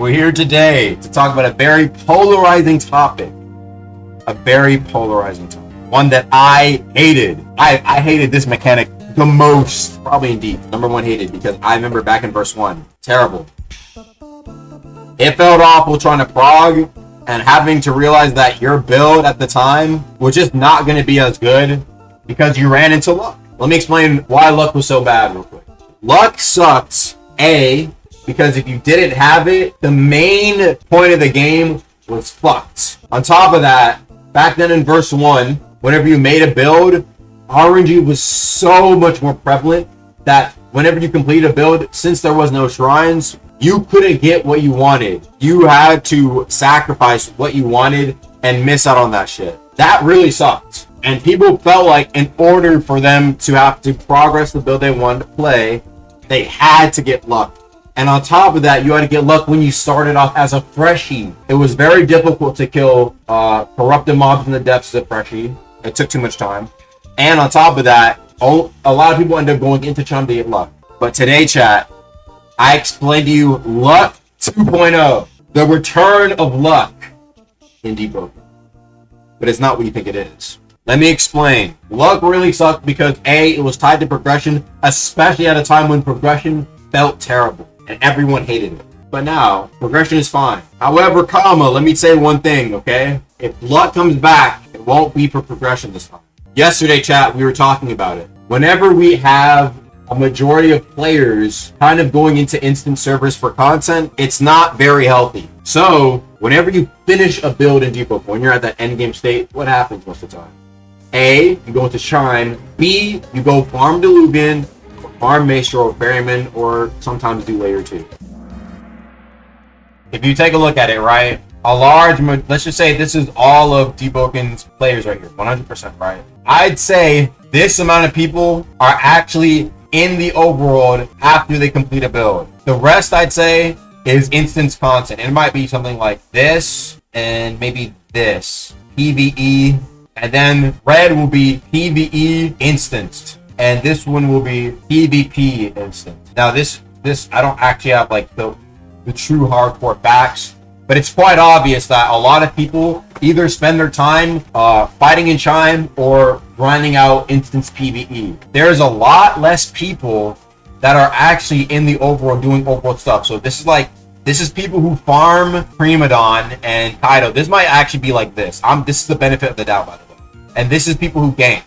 We're here today to talk about a very polarizing topic. A very polarizing topic. One that I hated. I hated this mechanic the most, probably indeed. Number one hated, because I remember back in verse 1. Terrible. It felt awful trying to prog and having to realize that your build at the time was just not going to be as good because you ran into luck. Let me explain why luck was so bad real quick. Luck sucks, A, because if you didn't have it, the main point of the game was fucked. On top of that, back then in verse 1, whenever you made a build, RNG was so much more prevalent that whenever you complete a build, since there was no shrines, you couldn't get what you wanted. You had to sacrifice what you wanted and miss out on that shit. That really sucked. And people felt like in order for them to have to progress the build they wanted to play, they had to get luck. And on top of that, you had to get luck when you started off as a freshie. It was very difficult to kill corrupted mobs in the depths as a freshie. It took too much time. And on top of that, a lot of people end up going into Chum to get luck. But today, chat, I explained to you Luck 2.0, the return of luck in debug. But it's not what you think it is. Let me explain. Luck really sucked because A, it was tied to progression, especially at a time when progression felt terrible and everyone hated it. But now, progression is fine. However, let me say one thing, okay? If luck comes back, it won't be for progression this time. Yesterday, chat, we were talking about it. Whenever we have a majority of players kind of going into instant servers for content, it's not very healthy. So, whenever you finish a build in debug, when you're at that end game state, what happens most of the time? A, you go into Shrine. B, you go farm Deluvian, or farm Maestro or Ferryman, or sometimes do Layer 2. If you take a look at it, right? Let's just say this is all of Deboken's players right here, 100%, right? I'd say this amount of people are actually in the overworld after they complete a build. The rest, I'd say, is instance content. It might be something like this, and maybe this. PvE. And then red will be PvE instanced. And this one will be PvP instanced. Now this I don't actually have like the true hardcore facts, but it's quite obvious that a lot of people either spend their time fighting in Chime or grinding out instance PvE. There's a lot less people that are actually in the overworld doing overworld stuff. So this is people who farm Primadon and Kaido. This might actually be like this. This is the benefit of the doubt, by the way. And this is people who gank.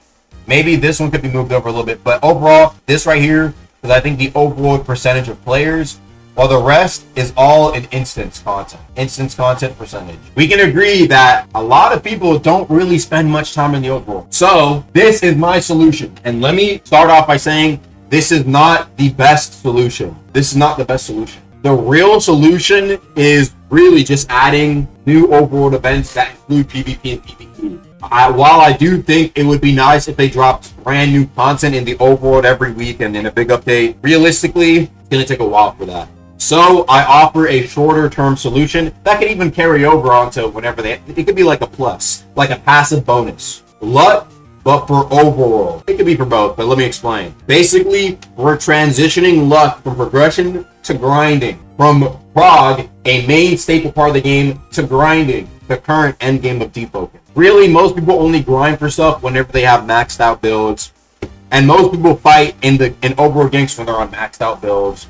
Maybe this one could be moved over a little bit, but overall, this right here is I think the overall percentage of players, while the rest is all in instance content. Instance content percentage. We can agree that a lot of people don't really spend much time in the overworld. So this is my solution. And let me start off by saying this is not the best solution. This is not the best solution. The real solution is really just adding new overworld events that include PvP and PvE. While I do think it would be nice if they dropped brand new content in the overworld every week and in a big update, realistically, it's going to take a while for that. So I offer a shorter term solution that could even carry over onto whenever it could be like a plus, like a passive bonus. Luck, but for overworld. It could be for both, but let me explain. Basically, we're transitioning luck from progression to grinding. From prog, a main staple part of the game, to grinding, the current end game of Deboken. Really, most people only grind for stuff whenever they have maxed out builds. And most people fight in overworld ganks when they're on maxed out builds.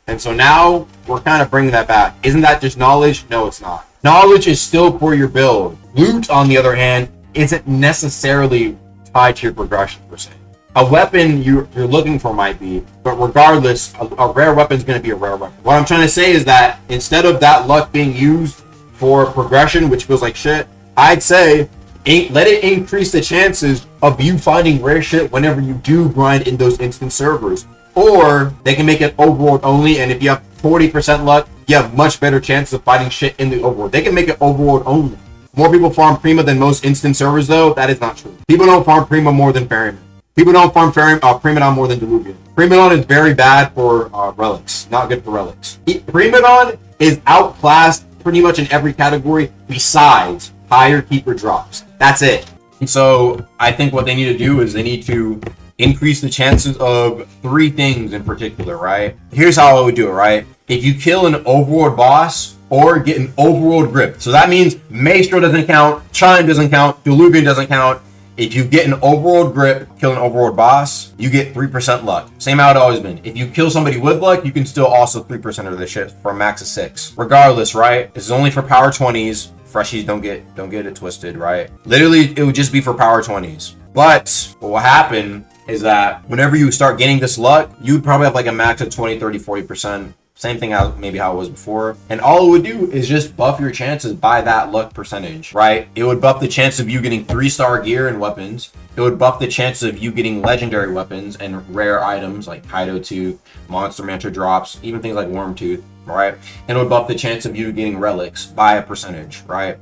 And so now, we're kind of bringing that back. Isn't that just knowledge? No, it's not. Knowledge is still for your build. Loot, on the other hand, isn't necessarily tied to your progression, per se. A weapon you're looking for might be, but regardless, a rare weapon is going to be a rare weapon. What I'm trying to say is that instead of that luck being used for progression, which feels like shit, I'd say let it increase the chances of you finding rare shit whenever you do grind in those instant servers. Or they can make it overworld only, and if you have 40% luck, you have much better chances of finding shit in the overworld. They can make it overworld only. More people farm Prima than most instant servers, though. That is not true. People don't farm Prima more than Ferryman. People don't farm Primadon more than Deluvian. Primadon is very bad for relics. Not good for relics. Primadon is outclassed pretty much in every category besides higher keeper drops. That's it. So I think what they need to do is they need to increase the chances of 3 things in particular, right? Here's how I would do it, right? If you kill an overworld boss or get an overworld grip. So that means Maestro doesn't count, Chime doesn't count, Diluvian doesn't count. If you get an overworld grip, kill an overworld boss, you get 3% luck. Same how it always been. If you kill somebody with luck, you can still also 3% of this shit for a max of 6. Regardless, right? This is only for power 20s. Freshies don't get it twisted, right? Literally, it would just be for power 20s. But what will happen is that whenever you start getting this luck, you'd probably have like a max of 20, 30, 40%. Same thing how maybe how it was before. And all it would do is just buff your chances by that luck percentage, right? It would buff the chance of you getting 3-star gear and weapons. It would buff the chances of you getting legendary weapons and rare items like Kaido Tooth, Monster Mantra drops, even things like Worm Tooth, right? And it would buff the chance of you getting relics by a percentage, right?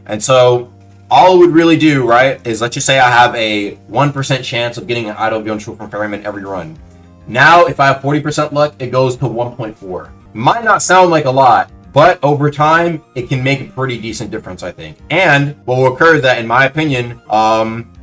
And so all it would really do, right, is let's just say I have a 1% chance of getting an Idol Beyond True from Ferryman every run. Now, if I have 40% luck, it goes to 1.4. Might not sound like a lot, but over time, it can make a pretty decent difference, I think. And what will occur is that, in my opinion,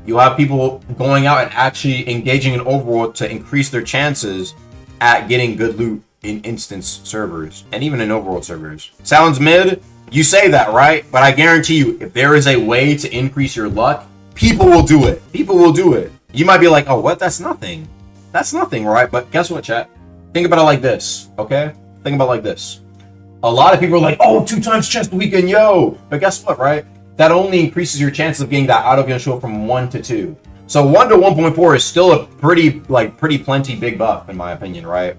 you'll have people going out and actually engaging in Overworld to increase their chances at getting good loot in instance servers and even in Overworld servers. Sounds mid? You say that, right? But I guarantee you, if there is a way to increase your luck, people will do it. People will do it. You might be like, oh, what? That's nothing. That's nothing, right? But guess what, chat? Think about it like this, okay? Think about it like this. A lot of people are like, oh, 2 times chest weekend, yo! But guess what, right? That only increases your chances of getting that out of your show from 1 to 2. So 1 to 1.4 is still a pretty plenty big buff, in my opinion, right?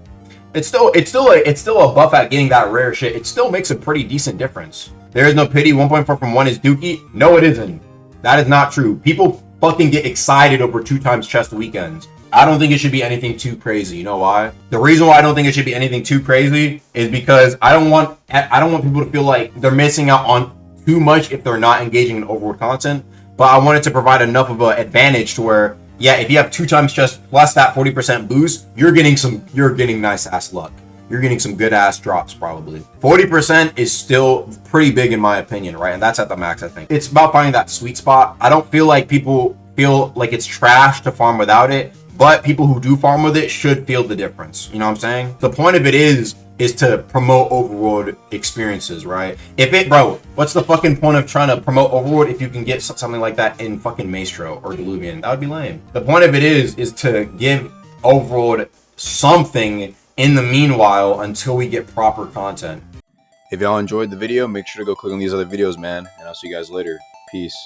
It's still a buff at getting that rare shit. It still makes a pretty decent difference. There is no pity. 1.4 from 1 is dookie. No, it isn't. That is not true. People fucking get excited over 2 times chest weekends. I don't think it should be anything too crazy. You know why? The reason why I don't think it should be anything too crazy is because I don't want people to feel like they're missing out on too much if they're not engaging in Overworld content. But I wanted to provide enough of an advantage to where, yeah, if you have 2 times chest plus that 40% boost, you're getting nice ass luck. You're getting some good ass drops probably. 40% is still pretty big in my opinion, right? And that's at the max, I think. It's about finding that sweet spot. I don't feel like people feel like it's trash to farm without it. But people who do farm with it should feel the difference. You know what I'm saying? The point of it is to promote Overworld experiences, right? Bro, what's the fucking point of trying to promote Overworld if you can get something like that in fucking Maestro or Diluvian? That would be lame. The point of it is to give Overworld something in the meanwhile until we get proper content. If y'all enjoyed the video, make sure to go click on these other videos, man. And I'll see you guys later. Peace.